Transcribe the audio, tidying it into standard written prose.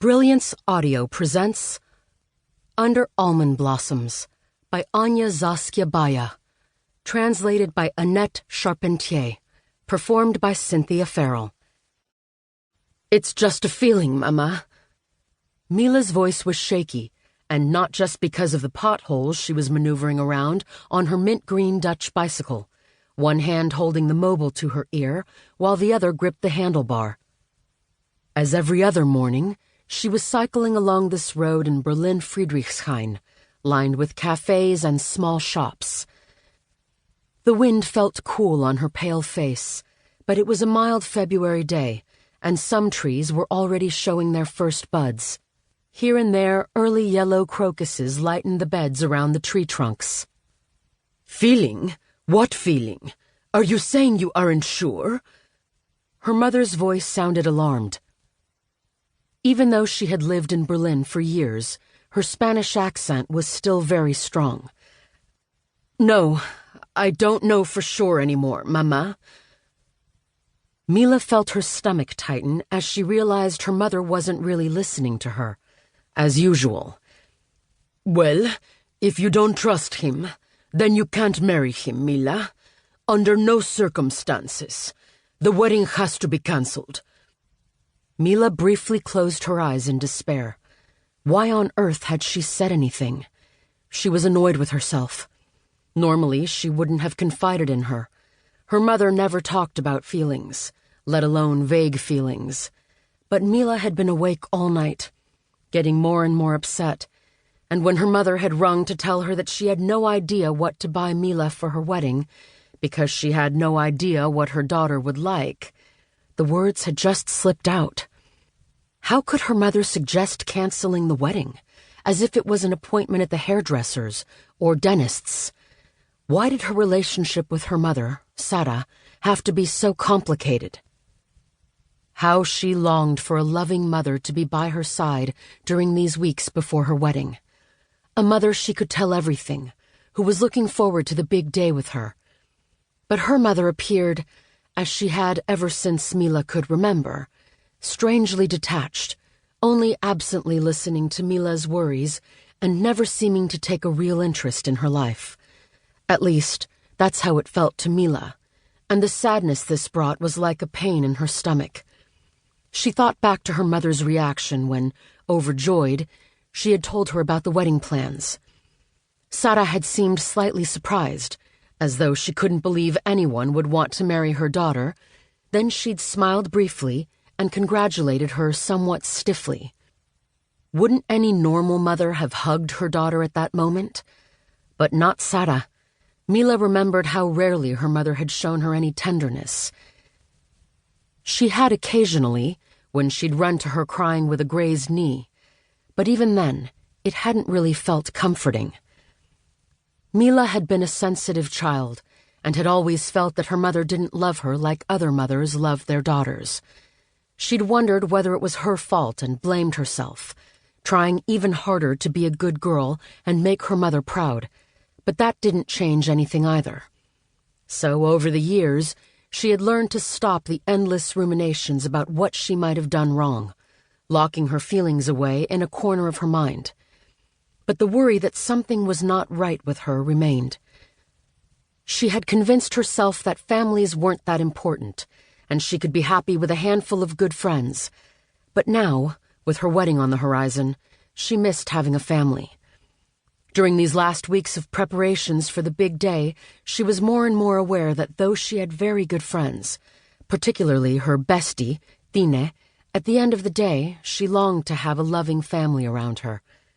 Brilliance Audio presents Under Almond Blossoms by Anja Saskia Beyer, translated by Annette Charpentier, performed by Cynthia Farrell. It's just a feeling, Mama. Milla's voice was shaky, and not just because of the potholes she was maneuvering around on her mint green Dutch bicycle, one hand holding the mobile to her ear while the other gripped the handlebar. As every other morning, she was cycling along this road in Berlin Friedrichshain, lined with cafes and small shops. The wind felt cool on her pale face, but it was a mild February day, and some trees were already showing their first buds. Here and there, early yellow crocuses lightened the beds around the tree trunks. "Feeling? What feeling? Are you saying you aren't sure?" Her mother's voice sounded alarmed. Even though she had lived in Berlin for years, her Spanish accent was still very strong. "No, I don't know for sure anymore, Mama." Milla felt her stomach tighten as she realized her mother wasn't really listening to her, as usual. "Well, if you don't trust him, then you can't marry him, Milla. Under no circumstances. The wedding has to be cancelled." Milla briefly closed her eyes in despair. Why on earth had she said anything? She was annoyed with herself. Normally, she wouldn't have confided in her. Her mother never talked about feelings, let alone vague feelings. But Milla had been awake all night, getting more and more upset, and when her mother had rung to tell her that she had no idea what to buy Milla for her wedding, because she had no idea what her daughter would like, the words had just slipped out. How could her mother suggest canceling the wedding, as if it was an appointment at the hairdresser's or dentist's? Why did her relationship with her mother, Sara, have to be so complicated? How she longed for a loving mother to be by her side during these weeks before her wedding. A mother she could tell everything, who was looking forward to the big day with her. But her mother appeared, as she had ever since Milla could remember, strangely detached, only absently listening to Milla's worries and never seeming to take a real interest in her life. At least, that's how it felt to Milla, and the sadness this brought was like a pain in her stomach. She thought back to her mother's reaction when, overjoyed, she had told her about the wedding plans. Sara had seemed slightly surprised, as though she couldn't believe anyone would want to marry her daughter. Then she'd smiled briefly and congratulated her somewhat stiffly. Wouldn't any normal mother have hugged her daughter at that moment? But not Sara. Milla remembered how rarely her mother had shown her any tenderness. She had occasionally, when she'd run to her crying with a grazed knee, but even then, it hadn't really felt comforting. Milla had been a sensitive child and had always felt that her mother didn't love her like other mothers loved their daughters. She'd wondered whether it was her fault and blamed herself, trying even harder to be a good girl and make her mother proud, but that didn't change anything either. So over the years, she had learned to stop the endless ruminations about what she might have done wrong, locking her feelings away in a corner of her mind. But the worry that something was not right with her remained. She had convinced herself that families weren't that important, and she could be happy with a handful of good friends. But now, with her wedding on the horizon, she missed having a family. During these last weeks of preparations for the big day, she was more and more aware that though she had very good friends, particularly her bestie, Tine, at the end of the day, she longed to have a loving family around her.